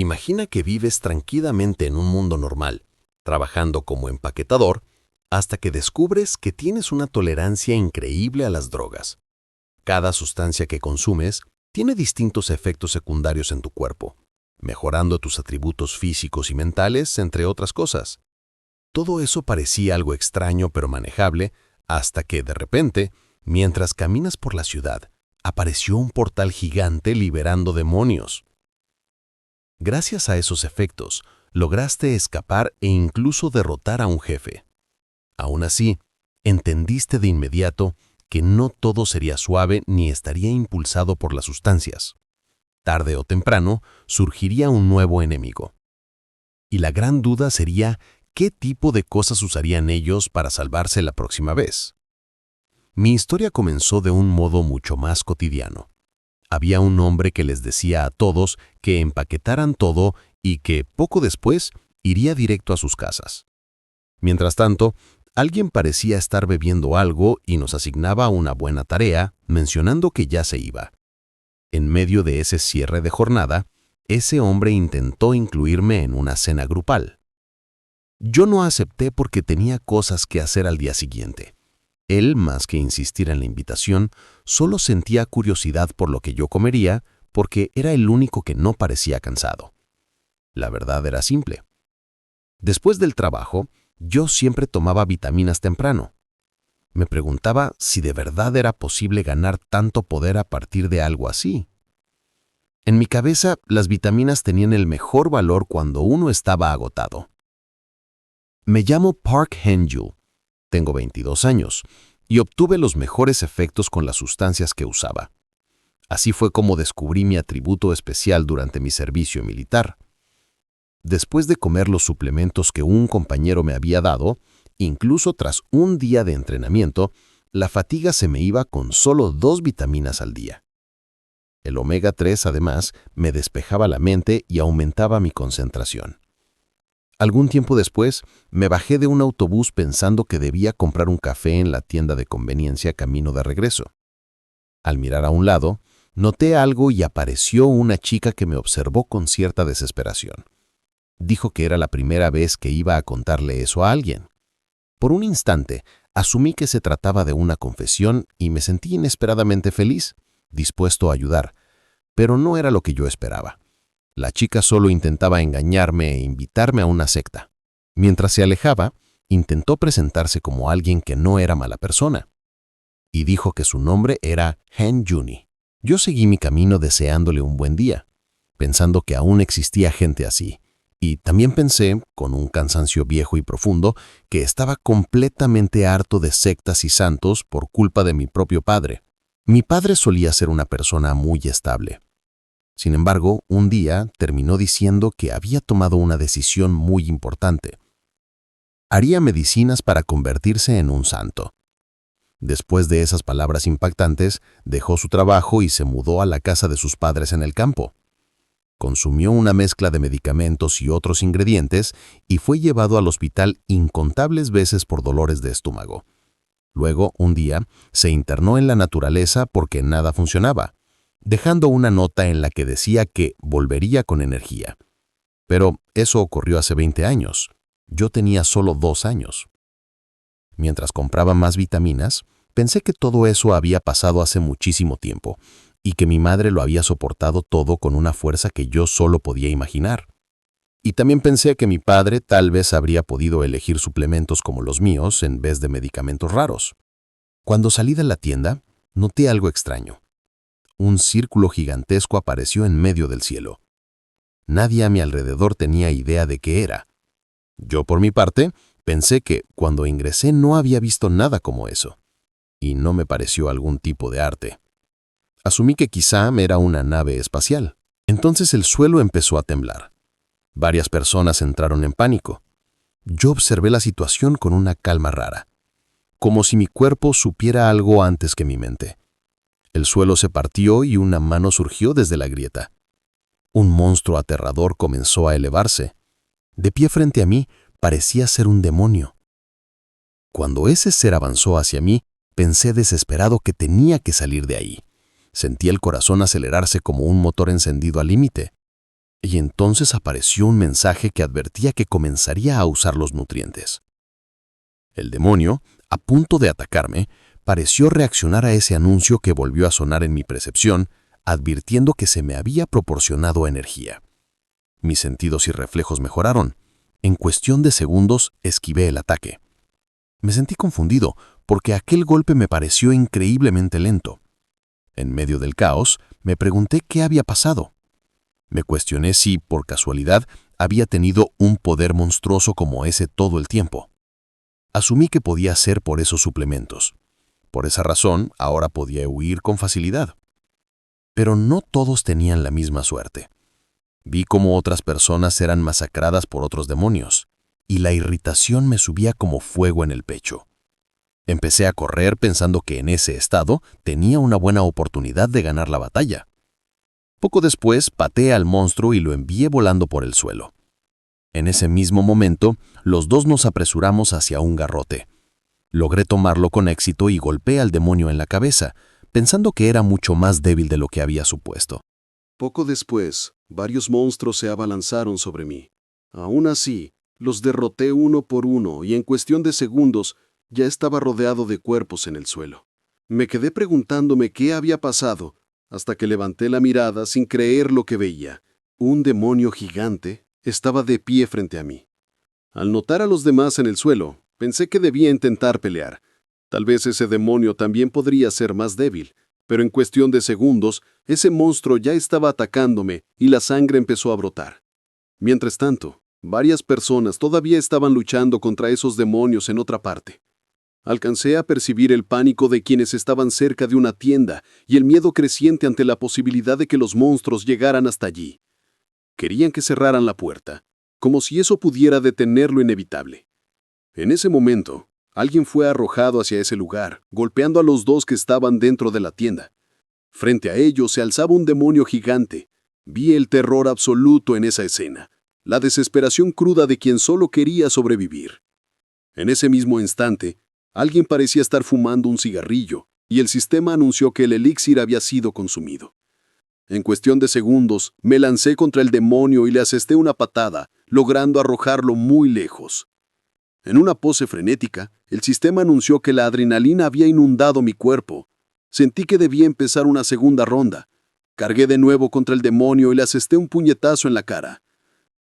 Imagina que vives tranquilamente en un mundo normal, trabajando como empaquetador, hasta que descubres que tienes una tolerancia increíble a las drogas. Cada sustancia que consumes tiene distintos efectos secundarios en tu cuerpo, mejorando tus atributos físicos y mentales, entre otras cosas. Todo eso parecía algo extraño pero manejable, hasta que, de repente, mientras caminas por la ciudad, apareció un portal gigante liberando demonios. Gracias a esos efectos, lograste escapar e incluso derrotar a un jefe. Aún así, entendiste de inmediato que no todo sería suave ni estaría impulsado por las sustancias. Tarde o temprano, surgiría un nuevo enemigo. Y la gran duda sería qué tipo de cosas usarían ellos para salvarse la próxima vez. Mi historia comenzó de un modo mucho más cotidiano. Había un hombre que les decía a todos que empaquetaran todo y que, poco después, iría directo a sus casas. Mientras tanto, alguien parecía estar bebiendo algo y nos asignaba una buena tarea, mencionando que ya se iba. En medio de ese cierre de jornada, ese hombre intentó incluirme en una cena grupal. Yo no acepté porque tenía cosas que hacer al día siguiente. Él, más que insistir en la invitación, solo sentía curiosidad por lo que yo comería porque era el único que no parecía cansado. La verdad era simple. Después del trabajo, yo siempre tomaba vitaminas temprano. Me preguntaba si de verdad era posible ganar tanto poder a partir de algo así. En mi cabeza, las vitaminas tenían el mejor valor cuando uno estaba agotado. Me llamo Park Hae-jul, tengo 22 años, y obtuve los mejores efectos con las sustancias que usaba. Así fue como descubrí mi atributo especial durante mi servicio militar. Después de comer los suplementos que un compañero me había dado, incluso tras un día de entrenamiento, la fatiga se me iba con solo 2 vitaminas al día. El omega 3, además, me despejaba la mente y aumentaba mi concentración. Algún tiempo después, me bajé de un autobús pensando que debía comprar un café en la tienda de conveniencia camino de regreso. Al mirar a un lado, noté algo y apareció una chica que me observó con cierta desesperación. Dijo que era la primera vez que iba a contarle eso a alguien. Por un instante, asumí que se trataba de una confesión y me sentí inesperadamente feliz, dispuesto a ayudar, pero no era lo que yo esperaba. La chica solo intentaba engañarme e invitarme a una secta. Mientras se alejaba, intentó presentarse como alguien que no era mala persona, y dijo que su nombre era Han-juni. Yo seguí mi camino deseándole un buen día, pensando que aún existía gente así, y también pensé, con un cansancio viejo y profundo, que estaba completamente harto de sectas y santos por culpa de mi propio padre. Mi padre solía ser una persona muy estable. Sin embargo, un día terminó diciendo que había tomado una decisión muy importante. Haría medicinas para convertirse en un santo. Después de esas palabras impactantes, dejó su trabajo y se mudó a la casa de sus padres en el campo. Consumió una mezcla de medicamentos y otros ingredientes y fue llevado al hospital incontables veces por dolores de estómago. Luego, un día, se internó en la naturaleza porque nada funcionaba, dejando una nota en la que decía que volvería con energía. Pero eso ocurrió hace 20 años. Yo tenía solo 2 años. Mientras compraba más vitaminas, pensé que todo eso había pasado hace muchísimo tiempo y que mi madre lo había soportado todo con una fuerza que yo solo podía imaginar. Y también pensé que mi padre tal vez habría podido elegir suplementos como los míos en vez de medicamentos raros. Cuando salí de la tienda, noté algo extraño. Un círculo gigantesco apareció en medio del cielo. Nadie a mi alrededor tenía idea de qué era. Yo, por mi parte, pensé que cuando ingresé no había visto nada como eso, y no me pareció algún tipo de arte. Asumí que quizá era una nave espacial. Entonces el suelo empezó a temblar. Varias personas entraron en pánico. Yo observé la situación con una calma rara, como si mi cuerpo supiera algo antes que mi mente. El suelo se partió y una mano surgió desde la grieta. Un monstruo aterrador comenzó a elevarse. De pie frente a mí, parecía ser un demonio. Cuando ese ser avanzó hacia mí, pensé desesperado que tenía que salir de ahí. Sentí el corazón acelerarse como un motor encendido al límite. Y entonces apareció un mensaje que advertía que comenzaría a usar los nutrientes. El demonio, a punto de atacarme, pareció reaccionar a ese anuncio que volvió a sonar en mi percepción, advirtiendo que se me había proporcionado energía. Mis sentidos y reflejos mejoraron. En cuestión de segundos, esquivé el ataque. Me sentí confundido porque aquel golpe me pareció increíblemente lento. En medio del caos, me pregunté qué había pasado. Me cuestioné si, por casualidad, había tenido un poder monstruoso como ese todo el tiempo. Asumí que podía ser por esos suplementos. Por esa razón, ahora podía huir con facilidad. Pero no todos tenían la misma suerte. Vi cómo otras personas eran masacradas por otros demonios, y la irritación me subía como fuego en el pecho. Empecé a correr pensando que en ese estado tenía una buena oportunidad de ganar la batalla. Poco después pateé al monstruo y lo envié volando por el suelo. En ese mismo momento, los dos nos apresuramos hacia un garrote. Logré tomarlo con éxito y golpeé al demonio en la cabeza, pensando que era mucho más débil de lo que había supuesto. Poco después, varios monstruos se abalanzaron sobre mí. Aún así, los derroté uno por uno y en cuestión de segundos ya estaba rodeado de cuerpos en el suelo. Me quedé preguntándome qué había pasado hasta que levanté la mirada sin creer lo que veía. Un demonio gigante estaba de pie frente a mí. Al notar a los demás en el suelo, pensé que debía intentar pelear. Tal vez ese demonio también podría ser más débil, pero en cuestión de segundos, ese monstruo ya estaba atacándome y la sangre empezó a brotar. Mientras tanto, varias personas todavía estaban luchando contra esos demonios en otra parte. Alcancé a percibir el pánico de quienes estaban cerca de una tienda y el miedo creciente ante la posibilidad de que los monstruos llegaran hasta allí. Querían que cerraran la puerta, como si eso pudiera detener lo inevitable. En ese momento, alguien fue arrojado hacia ese lugar, golpeando a los dos que estaban dentro de la tienda. Frente a ellos se alzaba un demonio gigante. Vi el terror absoluto en esa escena, la desesperación cruda de quien solo quería sobrevivir. En ese mismo instante, alguien parecía estar fumando un cigarrillo, y el sistema anunció que el elixir había sido consumido. En cuestión de segundos, me lancé contra el demonio y le asesté una patada, logrando arrojarlo muy lejos. En una pose frenética, el sistema anunció que la adrenalina había inundado mi cuerpo. Sentí que debía empezar una segunda ronda. Cargué de nuevo contra el demonio y le asesté un puñetazo en la cara.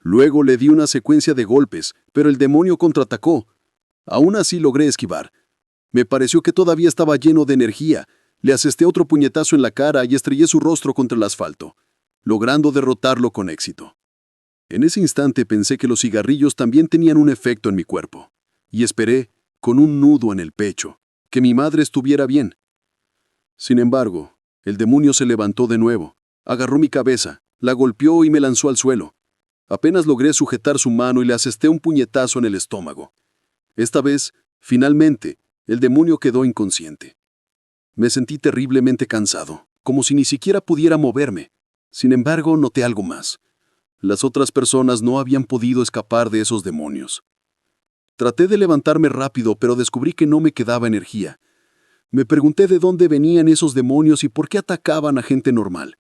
Luego le di una secuencia de golpes, pero el demonio contraatacó. Aún así logré esquivar. Me pareció que todavía estaba lleno de energía. Le asesté otro puñetazo en la cara y estrellé su rostro contra el asfalto, logrando derrotarlo con éxito. En ese instante pensé que los cigarrillos también tenían un efecto en mi cuerpo, y esperé, con un nudo en el pecho, que mi madre estuviera bien. Sin embargo, el demonio se levantó de nuevo, agarró mi cabeza, la golpeó y me lanzó al suelo. Apenas logré sujetar su mano y le asesté un puñetazo en el estómago. Esta vez, finalmente, el demonio quedó inconsciente. Me sentí terriblemente cansado, como si ni siquiera pudiera moverme. Sin embargo, noté algo más. Las otras personas no habían podido escapar de esos demonios. Traté de levantarme rápido, pero descubrí que no me quedaba energía. Me pregunté de dónde venían esos demonios y por qué atacaban a gente normal.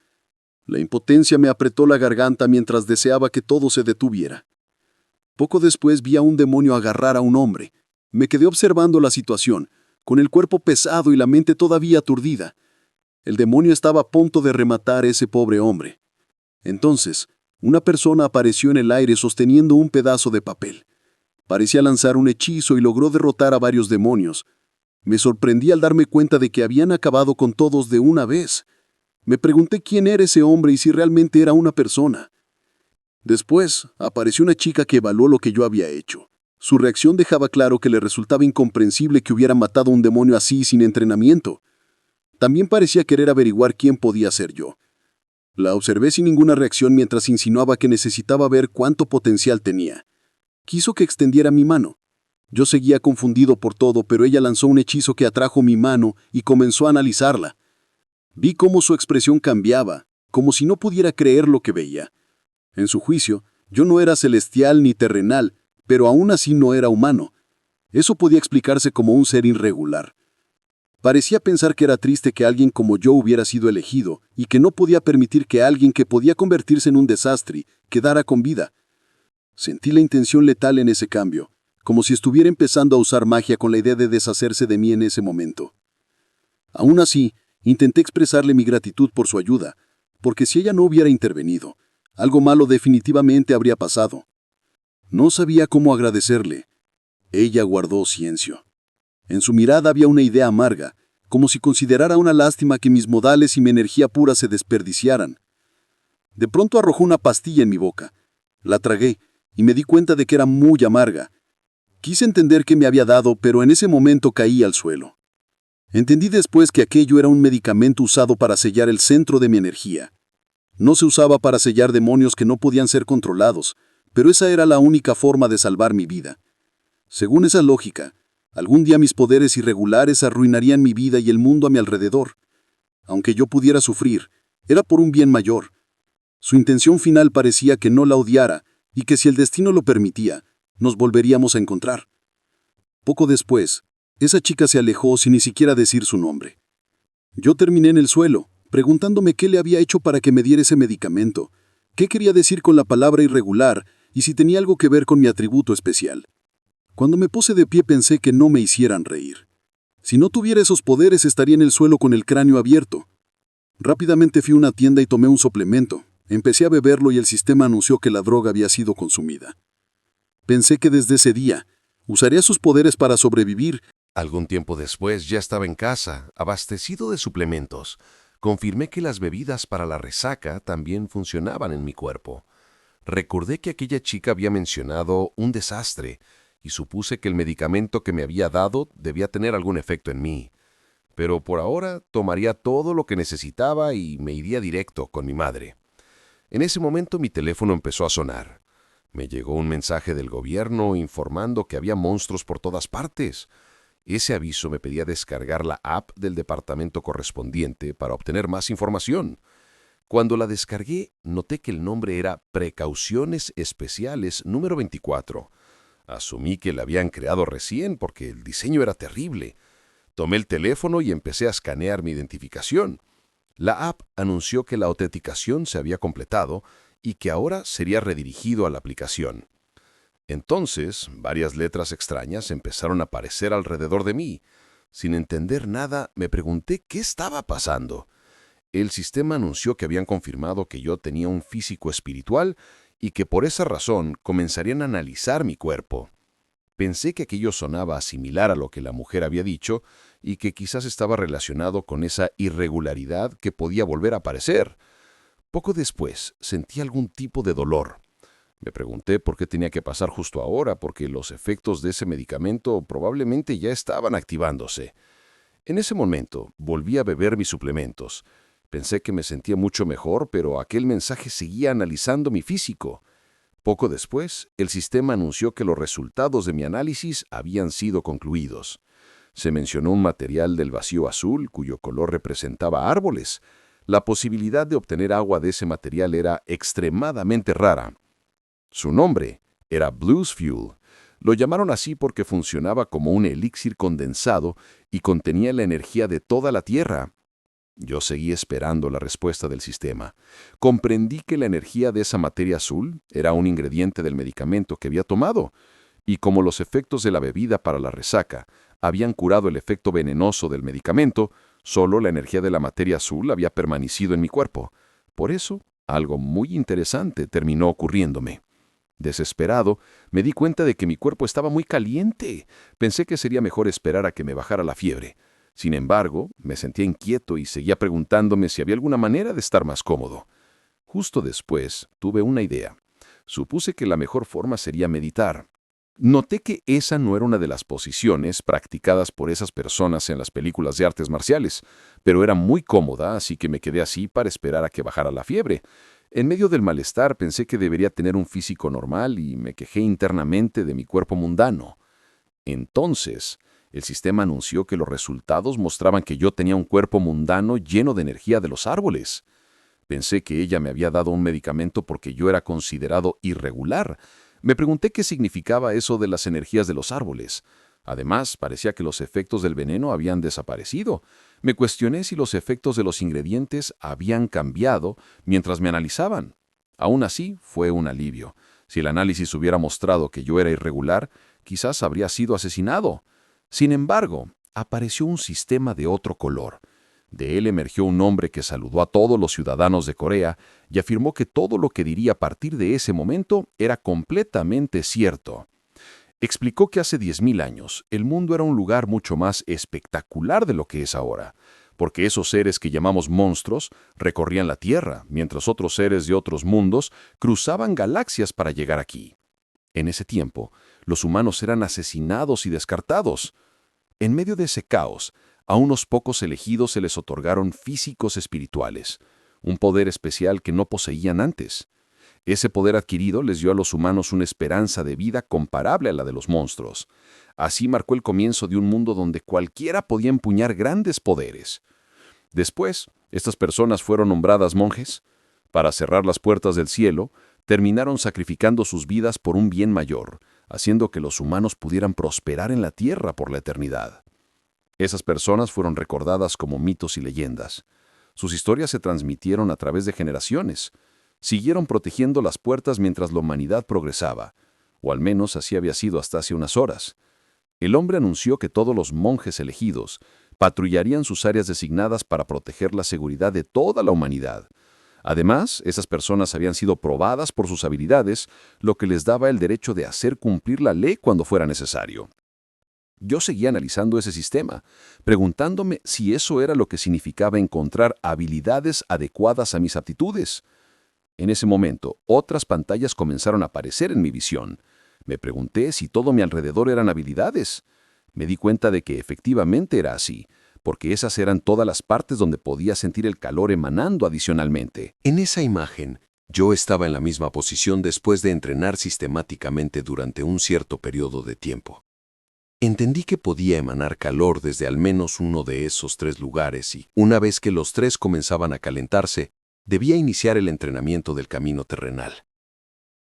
La impotencia me apretó la garganta mientras deseaba que todo se detuviera. Poco después vi a un demonio agarrar a un hombre. Me quedé observando la situación, con el cuerpo pesado y la mente todavía aturdida. El demonio estaba a punto de rematar a ese pobre hombre. Entonces, una persona apareció en el aire sosteniendo un pedazo de papel. Parecía lanzar un hechizo y logró derrotar a varios demonios. Me sorprendí al darme cuenta de que habían acabado con todos de una vez. Me pregunté quién era ese hombre y si realmente era una persona. Después, apareció una chica que evaluó lo que yo había hecho. Su reacción dejaba claro que le resultaba incomprensible que hubiera matado a un demonio así sin entrenamiento. También parecía querer averiguar quién podía ser yo. La observé sin ninguna reacción mientras insinuaba que necesitaba ver cuánto potencial tenía. Quiso que extendiera mi mano. Yo seguía confundido por todo, pero ella lanzó un hechizo que atrajo mi mano y comenzó a analizarla. Vi cómo su expresión cambiaba, como si no pudiera creer lo que veía. En su juicio, yo no era celestial ni terrenal, pero aún así no era humano. Eso podía explicarse como un ser irregular. Parecía pensar que era triste que alguien como yo hubiera sido elegido y que no podía permitir que alguien que podía convertirse en un desastre quedara con vida. Sentí la intención letal en ese cambio, como si estuviera empezando a usar magia con la idea de deshacerse de mí en ese momento. Aún así, intenté expresarle mi gratitud por su ayuda, porque si ella no hubiera intervenido, algo malo definitivamente habría pasado. No sabía cómo agradecerle. Ella guardó silencio. En su mirada había una idea amarga, como si considerara una lástima que mis modales y mi energía pura se desperdiciaran. De pronto arrojó una pastilla en mi boca. La tragué y me di cuenta de que era muy amarga. Quise entender qué me había dado, pero en ese momento caí al suelo. Entendí después que aquello era un medicamento usado para sellar el centro de mi energía. No se usaba para sellar demonios que no podían ser controlados, pero esa era la única forma de salvar mi vida. Según esa lógica, algún día mis poderes irregulares arruinarían mi vida y el mundo a mi alrededor. Aunque yo pudiera sufrir, era por un bien mayor. Su intención final parecía que no la odiara y que si el destino lo permitía, nos volveríamos a encontrar. Poco después, esa chica se alejó sin ni siquiera decir su nombre. Yo terminé en el suelo, preguntándome qué le había hecho para que me diera ese medicamento, qué quería decir con la palabra irregular y si tenía algo que ver con mi atributo especial. Cuando me puse de pie pensé que no me hicieran reír. Si no tuviera esos poderes estaría en el suelo con el cráneo abierto. Rápidamente fui a una tienda y tomé un suplemento. Empecé a beberlo y el sistema anunció que la droga había sido consumida. Pensé que desde ese día usaría sus poderes para sobrevivir. Algún tiempo después ya estaba en casa, abastecido de suplementos. Confirmé que las bebidas para la resaca también funcionaban en mi cuerpo. Recordé que aquella chica había mencionado un desastre y supuse que el medicamento que me había dado debía tener algún efecto en mí. Pero por ahora tomaría todo lo que necesitaba y me iría directo con mi madre. En ese momento mi teléfono empezó a sonar. Me llegó un mensaje del gobierno informando que había monstruos por todas partes. Ese aviso me pedía descargar la app del departamento correspondiente para obtener más información. Cuando la descargué, noté que el nombre era Precauciones Especiales número 24. Asumí que la habían creado recién porque el diseño era terrible. Tomé el teléfono y empecé a escanear mi identificación. La app anunció que la autenticación se había completado y que ahora sería redirigido a la aplicación. Entonces, varias letras extrañas empezaron a aparecer alrededor de mí. Sin entender nada, me pregunté qué estaba pasando. El sistema anunció que habían confirmado que yo tenía un físico espiritual y que por esa razón comenzarían a analizar mi cuerpo. Pensé que aquello sonaba similar a lo que la mujer había dicho y que quizás estaba relacionado con esa irregularidad que podía volver a aparecer. Poco después sentí algún tipo de dolor. Me pregunté por qué tenía que pasar justo ahora, porque los efectos de ese medicamento probablemente ya estaban activándose. En ese momento volví a beber mis suplementos. Pensé que me sentía mucho mejor, pero aquel mensaje seguía analizando mi físico. Poco después, el sistema anunció que los resultados de mi análisis habían sido concluidos. Se mencionó un material del vacío azul cuyo color representaba árboles. La posibilidad de obtener agua de ese material era extremadamente rara. Su nombre era Blues Fuel. Lo llamaron así porque funcionaba como un elixir condensado y contenía la energía de toda la Tierra. Yo seguí esperando la respuesta del sistema. Comprendí que la energía de esa materia azul era un ingrediente del medicamento que había tomado, y como los efectos de la bebida para la resaca habían curado el efecto venenoso del medicamento, solo la energía de la materia azul había permanecido en mi cuerpo. Por eso, algo muy interesante terminó ocurriéndome. Desesperado, me di cuenta de que mi cuerpo estaba muy caliente. Pensé que sería mejor esperar a que me bajara la fiebre. Sin embargo, me sentía inquieto y seguía preguntándome si había alguna manera de estar más cómodo. Justo después, tuve una idea. Supuse que la mejor forma sería meditar. Noté que esa no era una de las posiciones practicadas por esas personas en las películas de artes marciales, pero era muy cómoda, así que me quedé así para esperar a que bajara la fiebre. En medio del malestar pensé que debería tener un físico normal y me quejé internamente de mi cuerpo mundano. Entonces, el sistema anunció que los resultados mostraban que yo tenía un cuerpo mundano lleno de energía de los árboles. Pensé que ella me había dado un medicamento porque yo era considerado irregular. Me pregunté qué significaba eso de las energías de los árboles. Además, parecía que los efectos del veneno habían desaparecido. Me cuestioné si los efectos de los ingredientes habían cambiado mientras me analizaban. Aún así, fue un alivio. Si el análisis hubiera mostrado que yo era irregular, quizás habría sido asesinado. Sin embargo, apareció un sistema de otro color. De él emergió un hombre que saludó a todos los ciudadanos de Corea y afirmó que todo lo que diría a partir de ese momento era completamente cierto. Explicó que hace 10.000 años el mundo era un lugar mucho más espectacular de lo que es ahora, porque esos seres que llamamos monstruos recorrían la Tierra, mientras otros seres de otros mundos cruzaban galaxias para llegar aquí. En ese tiempo, los humanos eran asesinados y descartados. En medio de ese caos, a unos pocos elegidos se les otorgaron físicos espirituales, un poder especial que no poseían antes. Ese poder adquirido les dio a los humanos una esperanza de vida comparable a la de los monstruos. Así marcó el comienzo de un mundo donde cualquiera podía empuñar grandes poderes. Después, estas personas fueron nombradas monjes. Para cerrar las puertas del cielo, terminaron sacrificando sus vidas por un bien mayor, haciendo que los humanos pudieran prosperar en la tierra por la eternidad. Esas personas fueron recordadas como mitos y leyendas. Sus historias se transmitieron a través de generaciones. Siguieron protegiendo las puertas mientras la humanidad progresaba, o al menos así había sido hasta hace unas horas. El hombre anunció que todos los monjes elegidos patrullarían sus áreas designadas para proteger la seguridad de toda la humanidad. Además, esas personas habían sido probadas por sus habilidades, lo que les daba el derecho de hacer cumplir la ley cuando fuera necesario. Yo seguía analizando ese sistema, preguntándome si eso era lo que significaba encontrar habilidades adecuadas a mis aptitudes. En ese momento, otras pantallas comenzaron a aparecer en mi visión. Me pregunté si todo mi alrededor eran habilidades. Me di cuenta de que efectivamente era así, porque esas eran todas las partes donde podía sentir el calor emanando adicionalmente. En esa imagen, yo estaba en la misma posición después de entrenar sistemáticamente durante un cierto periodo de tiempo. Entendí que podía emanar calor desde al menos uno de esos 3 lugares y, una vez que los 3 comenzaban a calentarse, debía iniciar el entrenamiento del camino terrenal.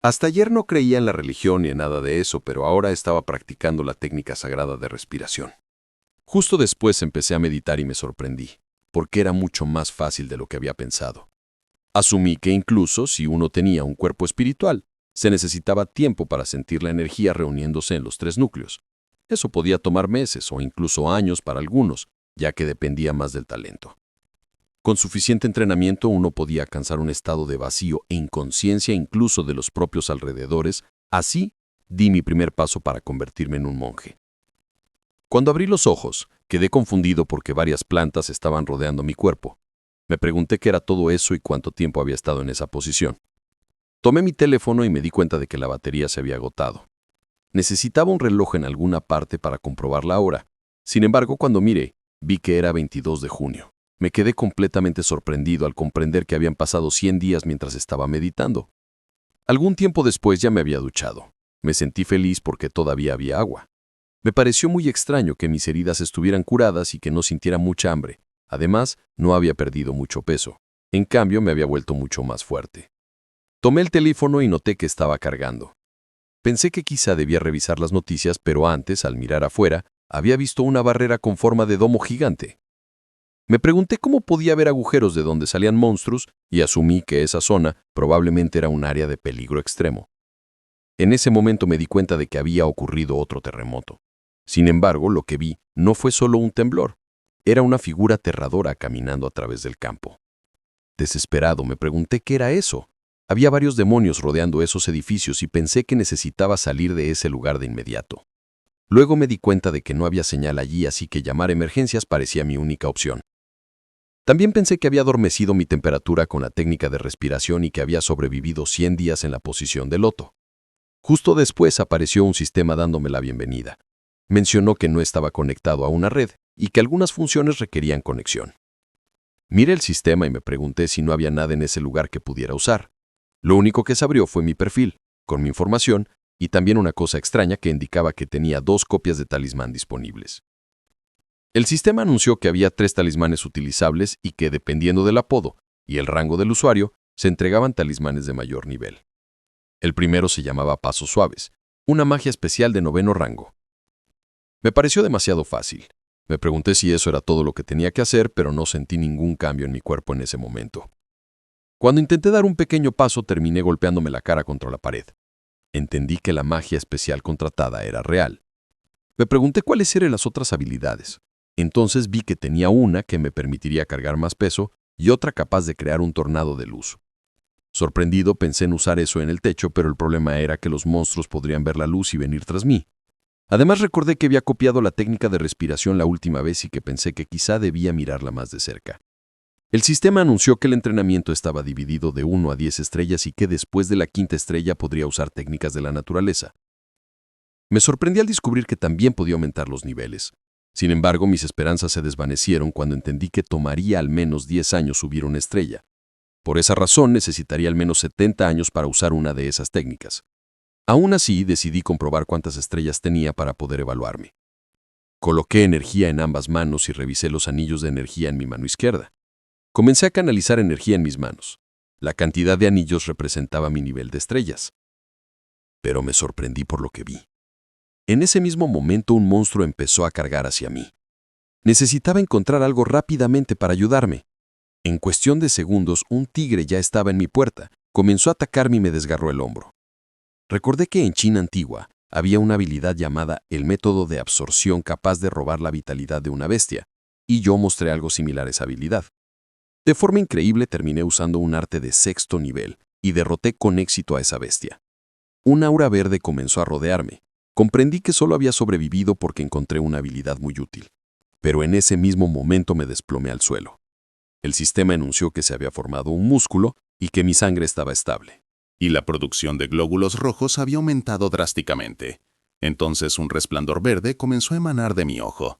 Hasta ayer no creía en la religión ni en nada de eso, pero ahora estaba practicando la técnica sagrada de respiración. Justo después empecé a meditar y me sorprendí, porque era mucho más fácil de lo que había pensado. Asumí que incluso si uno tenía un cuerpo espiritual, se necesitaba tiempo para sentir la energía reuniéndose en los 3 núcleos. Eso podía tomar meses o incluso años para algunos, ya que dependía más del talento. Con suficiente entrenamiento uno podía alcanzar un estado de vacío e inconsciencia incluso de los propios alrededores. Así, di mi primer paso para convertirme en un monje. Cuando abrí los ojos, quedé confundido porque varias plantas estaban rodeando mi cuerpo. Me pregunté qué era todo eso y cuánto tiempo había estado en esa posición. Tomé mi teléfono y me di cuenta de que la batería se había agotado. Necesitaba un reloj en alguna parte para comprobar la hora. Sin embargo, cuando miré, vi que era 22 de junio. Me quedé completamente sorprendido al comprender que habían pasado 100 días mientras estaba meditando. Algún tiempo después ya me había duchado. Me sentí feliz porque todavía había agua. Me pareció muy extraño que mis heridas estuvieran curadas y que no sintiera mucha hambre. Además, no había perdido mucho peso. En cambio, me había vuelto mucho más fuerte. Tomé el teléfono y noté que estaba cargando. Pensé que quizá debía revisar las noticias, pero antes, al mirar afuera, había visto una barrera con forma de domo gigante. Me pregunté cómo podía haber agujeros de donde salían monstruos y asumí que esa zona probablemente era un área de peligro extremo. En ese momento me di cuenta de que había ocurrido otro terremoto. Sin embargo, lo que vi no fue solo un temblor, era una figura aterradora caminando a través del campo. Desesperado, me pregunté qué era eso. Había varios demonios rodeando esos edificios y pensé que necesitaba salir de ese lugar de inmediato. Luego me di cuenta de que no había señal allí, así que llamar a emergencias parecía mi única opción. También pensé que había adormecido mi temperatura con la técnica de respiración y que había sobrevivido 100 días en la posición de loto. Justo después apareció un sistema dándome la bienvenida. Mencionó que no estaba conectado a una red y que algunas funciones requerían conexión. Miré el sistema y me pregunté si no había nada en ese lugar que pudiera usar. Lo único que se abrió fue mi perfil, con mi información y también una cosa extraña que indicaba que tenía 2 copias de talismán disponibles. El sistema anunció que había 3 talismanes utilizables y que, dependiendo del apodo y el rango del usuario, se entregaban talismanes de mayor nivel. El primero se llamaba Pasos Suaves, una magia especial de 9º rango. Me pareció demasiado fácil. Me pregunté si eso era todo lo que tenía que hacer, pero no sentí ningún cambio en mi cuerpo en ese momento. Cuando intenté dar un pequeño paso, terminé golpeándome la cara contra la pared. Entendí que la magia especial contratada era real. Me pregunté cuáles eran las otras habilidades. Entonces vi que tenía una que me permitiría cargar más peso y otra capaz de crear un tornado de luz. Sorprendido, pensé en usar eso en el techo, pero el problema era que los monstruos podrían ver la luz y venir tras mí. Además, recordé que había copiado la técnica de respiración la última vez y que pensé que quizá debía mirarla más de cerca. El sistema anunció que el entrenamiento estaba dividido de 1 a 10 estrellas y que después de la 5ª estrella podría usar técnicas de la naturaleza. Me sorprendí al descubrir que también podía aumentar los niveles. Sin embargo, mis esperanzas se desvanecieron cuando entendí que tomaría al menos 10 años subir una estrella. Por esa razón, necesitaría al menos 70 años para usar una de esas técnicas. Aún así, decidí comprobar cuántas estrellas tenía para poder evaluarme. Coloqué energía en ambas manos y revisé los anillos de energía en mi mano izquierda. Comencé a canalizar energía en mis manos. La cantidad de anillos representaba mi nivel de estrellas. Pero me sorprendí por lo que vi. En ese mismo momento, un monstruo empezó a cargar hacia mí. Necesitaba encontrar algo rápidamente para ayudarme. En cuestión de segundos, un tigre ya estaba en mi puerta. Comenzó a atacarme y me desgarró el hombro. Recordé que en China antigua había una habilidad llamada el método de absorción capaz de robar la vitalidad de una bestia, y yo mostré algo similar a esa habilidad. De forma increíble terminé usando un arte de 6º nivel y derroté con éxito a esa bestia. Un aura verde comenzó a rodearme. Comprendí que solo había sobrevivido porque encontré una habilidad muy útil. Pero en ese mismo momento me desplomé al suelo. El sistema anunció que se había formado un músculo y que mi sangre estaba estable. Y la producción de glóbulos rojos había aumentado drásticamente. Entonces un resplandor verde comenzó a emanar de mi ojo.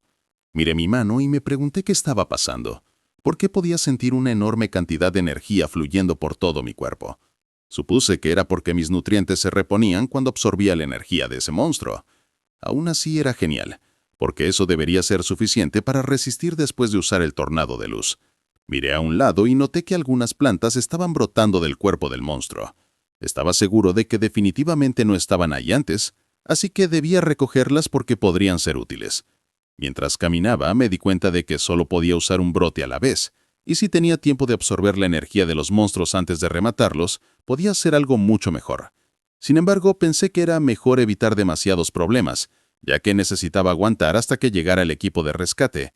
Miré mi mano y me pregunté qué estaba pasando. ¿Por qué podía sentir una enorme cantidad de energía fluyendo por todo mi cuerpo? Supuse que era porque mis nutrientes se reponían cuando absorbía la energía de ese monstruo. Aún así era genial, porque eso debería ser suficiente para resistir después de usar el tornado de luz. Miré a un lado y noté que algunas plantas estaban brotando del cuerpo del monstruo. Estaba seguro de que definitivamente no estaban ahí antes, así que debía recogerlas porque podrían ser útiles. Mientras caminaba, me di cuenta de que solo podía usar un brote a la vez, y si tenía tiempo de absorber la energía de los monstruos antes de rematarlos, podía hacer algo mucho mejor. Sin embargo, pensé que era mejor evitar demasiados problemas, ya que necesitaba aguantar hasta que llegara el equipo de rescate.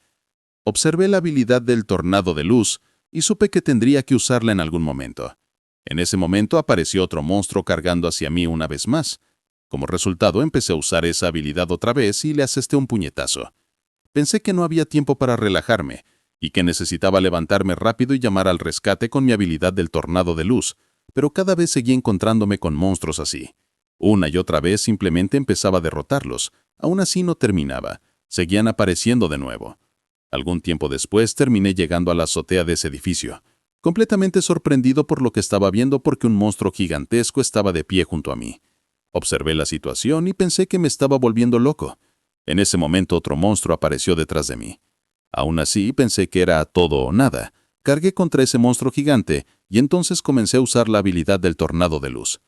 Observé la habilidad del tornado de luz y supe que tendría que usarla en algún momento. En ese momento apareció otro monstruo cargando hacia mí una vez más. Como resultado, empecé a usar esa habilidad otra vez y le asesté un puñetazo. Pensé que no había tiempo para relajarme y que necesitaba levantarme rápido y llamar al rescate con mi habilidad del tornado de luz, pero cada vez seguía encontrándome con monstruos así. Una y otra vez simplemente empezaba a derrotarlos. Aún así no terminaba. Seguían apareciendo de nuevo. Algún tiempo después terminé llegando a la azotea de ese edificio, completamente sorprendido por lo que estaba viendo porque un monstruo gigantesco estaba de pie junto a mí. Observé la situación y pensé que me estaba volviendo loco. En ese momento otro monstruo apareció detrás de mí. Aún así pensé que era todo o nada. Cargué contra ese monstruo gigante y entonces comencé a usar la habilidad del tornado de luz.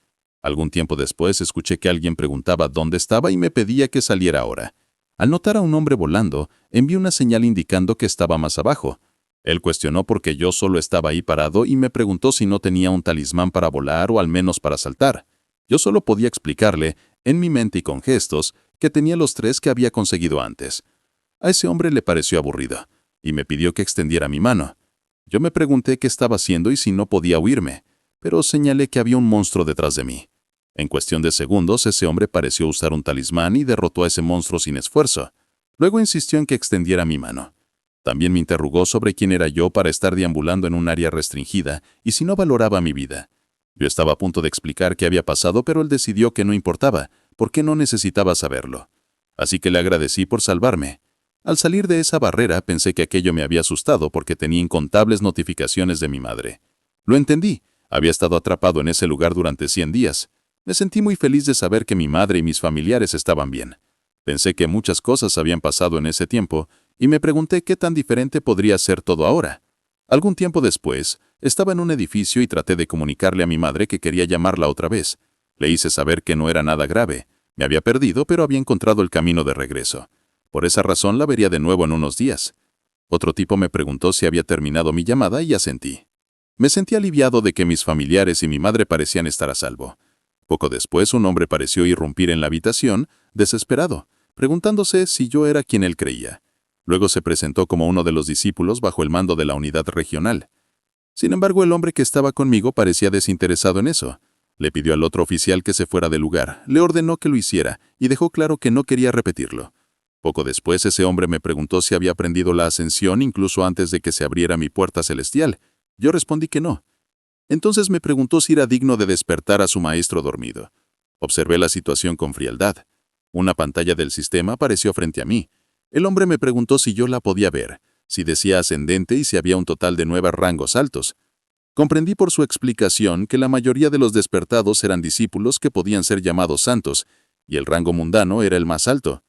Algún tiempo después escuché que alguien preguntaba dónde estaba y me pedía que saliera ahora. Al notar a un hombre volando, envié una señal indicando que estaba más abajo. Él cuestionó por qué yo solo estaba ahí parado y me preguntó si no tenía un talismán para volar o al menos para saltar. Yo solo podía explicarle, en mi mente y con gestos, que tenía los 3 que había conseguido antes. A ese hombre le pareció aburrido y me pidió que extendiera mi mano. Yo me pregunté qué estaba haciendo y si no podía huirme, pero señalé que había un monstruo detrás de mí. En cuestión de segundos, ese hombre pareció usar un talismán y derrotó a ese monstruo sin esfuerzo. Luego insistió en que extendiera mi mano. También me interrogó sobre quién era yo para estar deambulando en un área restringida y si no valoraba mi vida. Yo estaba a punto de explicar qué había pasado, pero él decidió que no importaba, porque no necesitaba saberlo. Así que le agradecí por salvarme. Al salir de esa barrera pensé que aquello me había asustado porque tenía incontables notificaciones de mi madre. Lo entendí. Había estado atrapado en ese lugar durante 100 días. Me sentí muy feliz de saber que mi madre y mis familiares estaban bien. Pensé que muchas cosas habían pasado en ese tiempo y me pregunté qué tan diferente podría ser todo ahora. Algún tiempo después, estaba en un edificio y traté de comunicarle a mi madre que quería llamarla otra vez. Le hice saber que no era nada grave. Me había perdido, pero había encontrado el camino de regreso. Por esa razón la vería de nuevo en unos días. Otro tipo me preguntó si había terminado mi llamada y asentí. Me sentí aliviado de que mis familiares y mi madre parecían estar a salvo. Poco después, un hombre pareció irrumpir en la habitación, desesperado, preguntándose si yo era quien él creía. Luego se presentó como uno de los discípulos bajo el mando de la unidad regional. Sin embargo, el hombre que estaba conmigo parecía desinteresado en eso. Le pidió al otro oficial que se fuera del lugar, le ordenó que lo hiciera y dejó claro que no quería repetirlo. Poco después, ese hombre me preguntó si había aprendido la ascensión incluso antes de que se abriera mi puerta celestial. Yo respondí que no. Entonces me preguntó si era digno de despertar a su maestro dormido. Observé la situación con frialdad. Una pantalla del sistema apareció frente a mí. El hombre me preguntó si yo la podía ver, si decía ascendente y si había un total de 9 rangos altos. Comprendí por su explicación que la mayoría de los despertados eran discípulos que podían ser llamados santos, y el rango mundano era el más alto.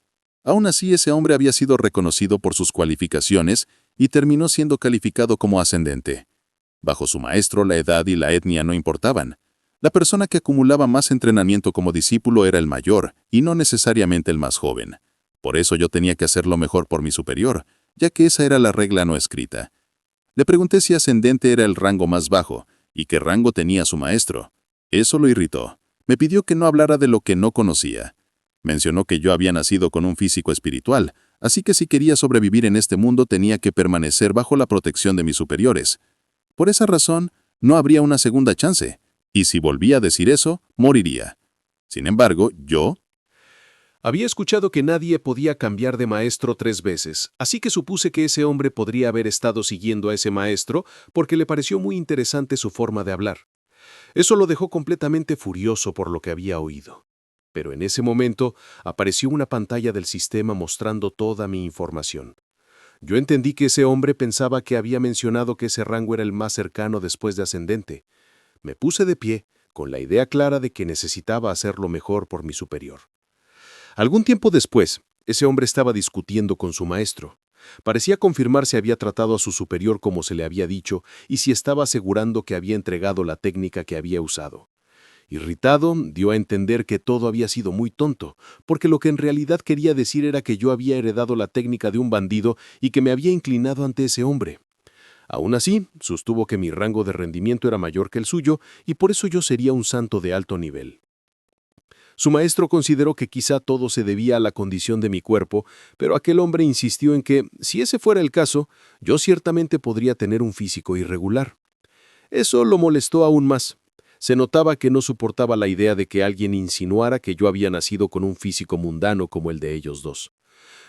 Aún así, ese hombre había sido reconocido por sus cualificaciones y terminó siendo calificado como ascendente. Bajo su maestro, la edad y la etnia no importaban. La persona que acumulaba más entrenamiento como discípulo era el mayor, y no necesariamente el más joven. Por eso yo tenía que hacerlo mejor por mi superior, ya que esa era la regla no escrita. Le pregunté si ascendente era el rango más bajo, y qué rango tenía su maestro. Eso lo irritó. Me pidió que no hablara de lo que no conocía. Mencionó que yo había nacido con un físico espiritual, así que si quería sobrevivir en este mundo tenía que permanecer bajo la protección de mis superiores. Por esa razón, no habría una segunda chance, y si volvía a decir eso, moriría. Sin embargo, yo Había escuchado que nadie podía cambiar de maestro 3 veces, así que supuse que ese hombre podría haber estado siguiendo a ese maestro porque le pareció muy interesante su forma de hablar. Eso lo dejó completamente furioso por lo que había oído. Pero en ese momento apareció una pantalla del sistema mostrando toda mi información. Yo entendí que ese hombre pensaba que había mencionado que ese rango era el más cercano después de ascendente. Me puse de pie, con la idea clara de que necesitaba hacerlo mejor por mi superior. Algún tiempo después, ese hombre estaba discutiendo con su maestro. Parecía confirmar si había tratado a su superior como se le había dicho y si estaba asegurando que había entregado la técnica que había usado. Irritado, dio a entender que todo había sido muy tonto, porque lo que en realidad quería decir era que yo había heredado la técnica de un bandido y que me había inclinado ante ese hombre. Aún así, sostuvo que mi rango de rendimiento era mayor que el suyo y por eso yo sería un santo de alto nivel. Su maestro consideró que quizá todo se debía a la condición de mi cuerpo, pero aquel hombre insistió en que, si ese fuera el caso, yo ciertamente podría tener un físico irregular. Eso lo molestó aún más. Se notaba que no soportaba la idea de que alguien insinuara que yo había nacido con un físico mundano como el de ellos dos.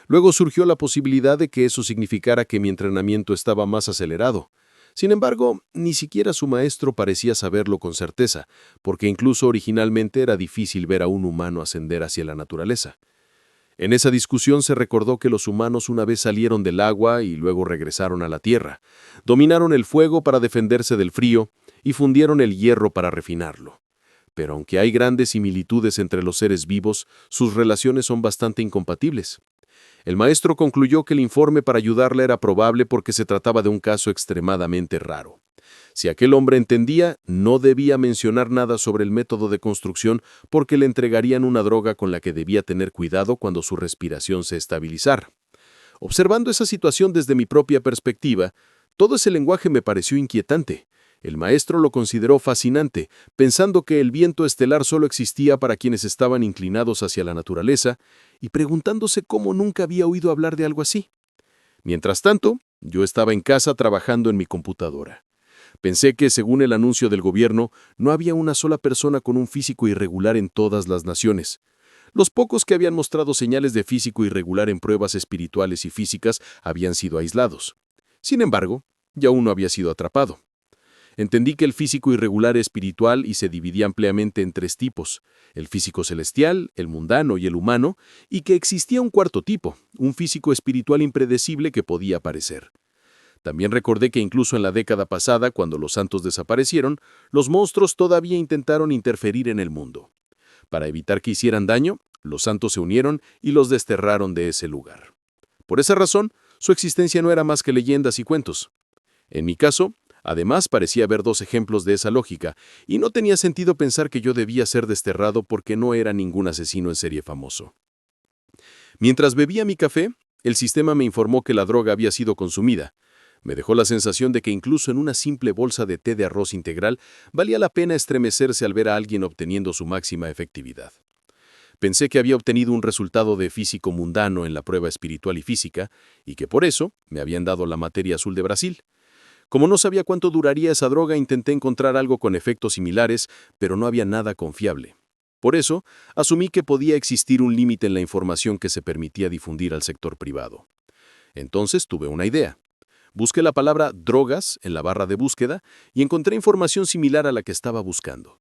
Luego surgió la posibilidad de que eso significara que mi entrenamiento estaba más acelerado. Sin embargo, ni siquiera su maestro parecía saberlo con certeza, porque incluso originalmente era difícil ver a un humano ascender hacia la naturaleza. En esa discusión se recordó que los humanos una vez salieron del agua y luego regresaron a la tierra, dominaron el fuego para defenderse del frío y fundieron el hierro para refinarlo. Pero aunque hay grandes similitudes entre los seres vivos, sus relaciones son bastante incompatibles. El maestro concluyó que el informe para ayudarla era probable porque se trataba de un caso extremadamente raro. Si aquel hombre entendía, no debía mencionar nada sobre el método de construcción porque le entregarían una droga con la que debía tener cuidado cuando su respiración se estabilizara. Observando esa situación desde mi propia perspectiva, todo ese lenguaje me pareció inquietante. El maestro lo consideró fascinante, pensando que el viento estelar solo existía para quienes estaban inclinados hacia la naturaleza, y preguntándose cómo nunca había oído hablar de algo así. Mientras tanto, yo estaba en casa trabajando en mi computadora. Pensé que, según el anuncio del gobierno, no había una sola persona con un físico irregular en todas las naciones. Los pocos que habían mostrado señales de físico irregular en pruebas espirituales y físicas habían sido aislados. Sin embargo, ya uno había sido atrapado. Entendí que el físico irregular era espiritual y se dividía ampliamente en 3 tipos, el físico celestial, el mundano y el humano, y que existía un cuarto tipo, un físico espiritual impredecible que podía aparecer. También recordé que incluso en la década pasada, cuando los santos desaparecieron, los monstruos todavía intentaron interferir en el mundo. Para evitar que hicieran daño, los santos se unieron y los desterraron de ese lugar. Por esa razón, su existencia no era más que leyendas y cuentos. En mi caso, además, parecía haber 2 ejemplos de esa lógica, y no tenía sentido pensar que yo debía ser desterrado porque no era ningún asesino en serie famoso. Mientras bebía mi café, El sistema me informó que la droga había sido consumida. Me dejó la sensación de que incluso en una simple bolsa de té de arroz integral valía la pena estremecerse al ver a alguien obteniendo su máxima efectividad. Pensé que había obtenido un resultado de físico mundano en la prueba espiritual y física, y que por eso me habían dado la materia azul de Brasil. Como no sabía cuánto duraría esa droga, intenté encontrar algo con efectos similares, pero no había nada confiable. Por eso, asumí que podía existir un límite en la información que se permitía difundir al sector privado. Entonces tuve una idea. Busqué la palabra drogas en la barra de búsqueda y encontré información similar a la que estaba buscando.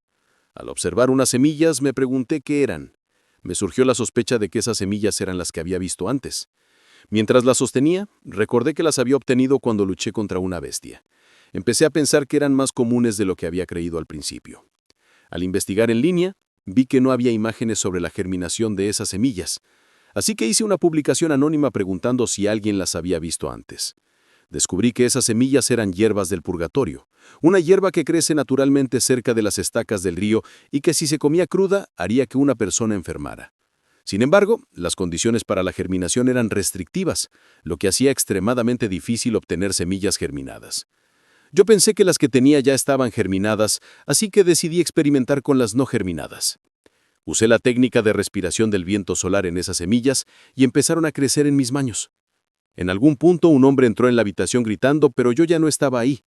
Al observar unas semillas, me pregunté qué eran. Me surgió la sospecha de que esas semillas eran las que había visto antes. Mientras las sostenía, recordé que las había obtenido cuando luché contra una bestia. Empecé a pensar que eran más comunes de lo que había creído al principio. Al investigar en línea, vi que no había imágenes sobre la germinación de esas semillas, así que hice una publicación anónima preguntando si alguien las había visto antes. Descubrí que esas semillas eran hierbas del purgatorio, una hierba que crece naturalmente cerca de las estacas del río y que si se comía cruda haría que una persona enfermara. Sin embargo, las condiciones para la germinación eran restrictivas, lo que hacía extremadamente difícil obtener semillas germinadas. Yo pensé que las que tenía ya estaban germinadas, así que decidí experimentar con las no germinadas. Usé la técnica de respiración del viento solar en esas semillas y empezaron a crecer en mis manos. En algún punto un hombre entró en la habitación gritando, pero yo ya no estaba ahí.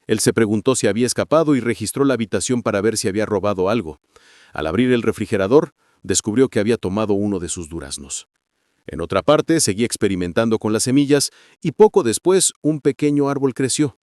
Él se preguntó si había escapado y registró la habitación para ver si había robado algo. Al abrir el refrigerador, descubrió que había tomado uno de sus duraznos. En otra parte, seguí experimentando con las semillas y poco después un pequeño árbol creció.